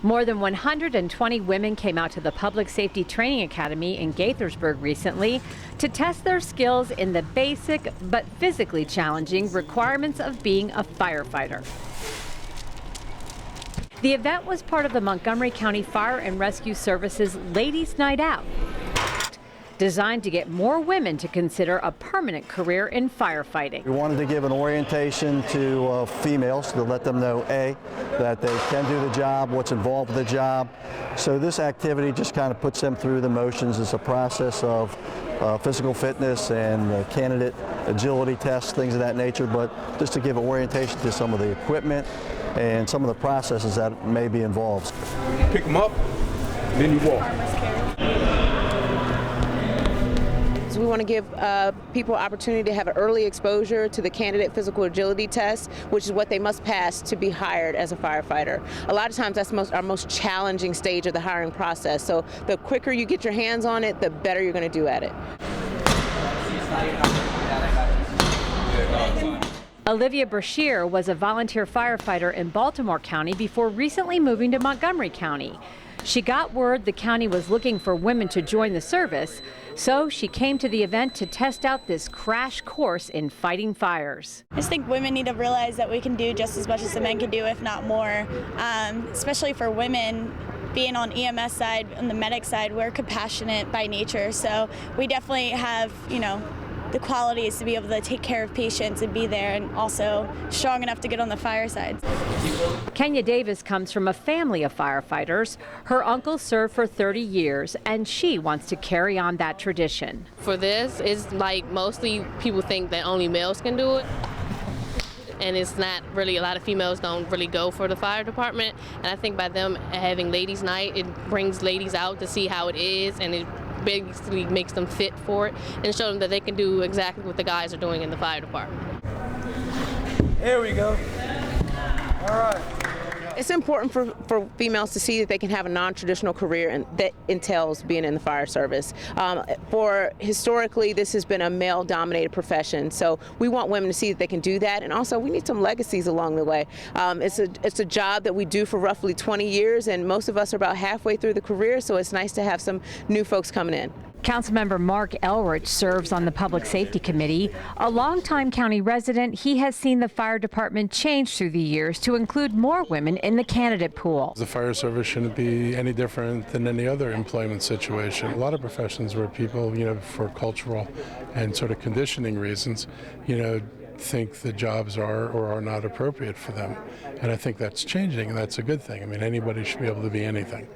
More than 120 women came out to the Public Safety Training Academy in Gaithersburg recently to test their skills in the basic but physically challenging requirements of being a firefighter. The event was part of the Montgomery County Fire and Rescue Service's Ladies' Night Out, designed to get more women to consider a permanent career in firefighting. We wanted to give an orientation to females to let them know, A, that they can do the job, what's involved with the job. So this activity just kind of puts them through the motions. It's a process of physical fitness and candidate agility tests, things of that nature, but just to give an orientation to some of the equipment and some of the processes that may be involved. Pick them up, then you walk. We want to give people opportunity to have an early exposure to the candidate physical agility test, which is what they must pass to be hired as a firefighter. A lot of times that's our most challenging stage of the hiring process. So the quicker you get your hands on it, the better you're going to do at it. Olivia Brashear was a volunteer firefighter in Baltimore County before recently moving to Montgomery County. She got word the county was looking for women to join the service, so she came to the event to test out this crash course in fighting fires. I just think women need to realize that we can do just as much as the men can do, if not more, especially for women. Being on EMS side, on the medic side, we're compassionate by nature, so we definitely have, the qualities to be able to take care of patients and be there, and also strong enough to get on the fire side. Kenya Davis comes from a family of firefighters. Her uncle served for 30 years, and she wants to carry on that tradition. For this, it's like mostly people think that only males can do it. And it's not really, a lot of females don't really go for the fire department. And I think by them having ladies' night, it brings ladies out to see how it is, and it basically makes them fit for it and show them that they can do exactly what the guys are doing in the fire department. Here we go. All right. It's important for females to see that they can have a non-traditional career, and that entails being in the fire service. Historically, this has been a male-dominated profession, so we want women to see that they can do that, and also we need some legacies along the way. It's a job that we do for roughly 20 years, and most of us are about halfway through the career, so it's nice to have some new folks coming in. Councilmember Mark Elrich serves on the Public Safety Committee. A longtime county resident, he has seen the fire department change through the years to include more women in the candidate pool. The fire service shouldn't be any different than any other employment situation. A lot of professions where people, for cultural and sort of conditioning reasons, think the jobs are or are not appropriate for them. And I think that's changing, and that's a good thing. I mean, anybody should be able to be anything.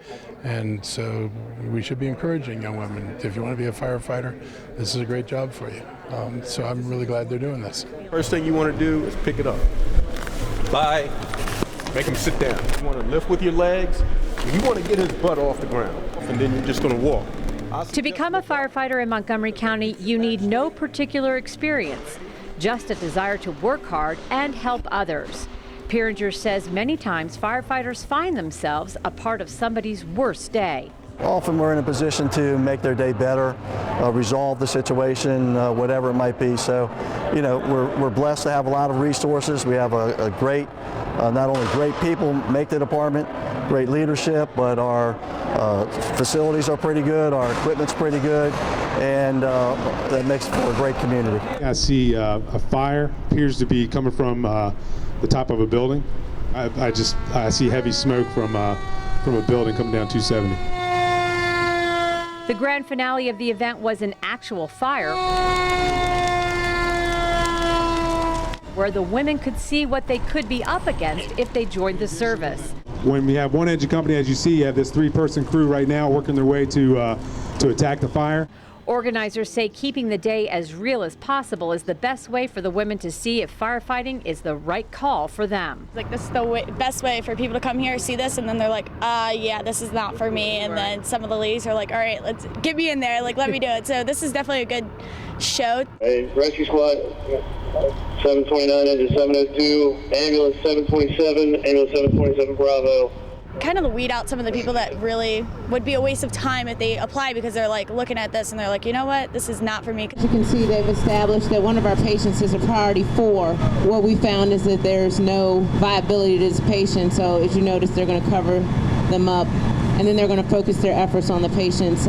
And so we should be encouraging young women. If you want to be a firefighter, this is a great job for you. So I'm really glad they're doing this. First thing you want to do is pick it up. Bye. Make him sit down. You want to lift with your legs. You want to get his butt off the ground, and then you're just going to walk. To become a firefighter in Montgomery County, you need no particular experience, just a desire to work hard and help others. Pieringer says many times firefighters find themselves a part of somebody's worst day. Often we're in a position to make their day better, resolve the situation, whatever it might be. So, we're blessed to have a lot of resources. We have a great, not only great people make the department, great leadership, but our facilities are pretty good, our equipment's pretty good, and that makes for a great community. I see a fire appears to be coming from the top of a building. I see heavy smoke from a building coming down 270. The grand finale of the event was an actual fire where the women could see what they could be up against if they joined the service. When we have one engine company, as you see, you have this 3-person crew right now working their way to attack the fire. Organizers say keeping the day as real as possible is the best way for the women to see if firefighting is the right call for them. This is the best way for people to come here, see this, and then they're like, yeah, this is not for me. And then some of the ladies are like, all right, let's get me in there, let me do it. So this is definitely a good show. Hey, rescue squad, 729 engine 702, ambulance 727, ambulance 727 Bravo. Kind of weed out some of the people that really would be a waste of time if they apply, because they're looking at this and they're like, you know what, this is not for me. As you can see, they've established that one of our patients is a priority 4. What we found is that there's no viability to this patient, so as you notice, they're going to cover them up, and then they're going to focus their efforts on the patients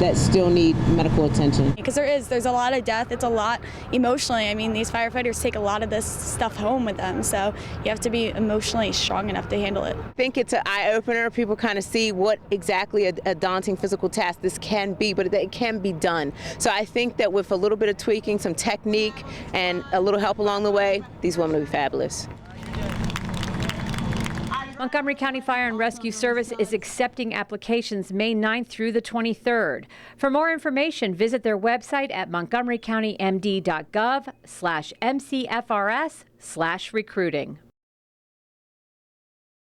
that still need medical attention. Because there's a lot of death. It's a lot emotionally. I mean, these firefighters take a lot of this stuff home with them, so you have to be emotionally strong enough to handle it. I think it's an eye-opener. People kind of see what exactly a daunting physical task this can be, but it can be done. So I think that with a little bit of tweaking, some technique, and a little help along the way, these women will be fabulous. Montgomery County Fire and Rescue Service is accepting applications May 9th through the 23rd. For more information, visit their website at montgomerycountymd.gov/MCFRS/recruiting.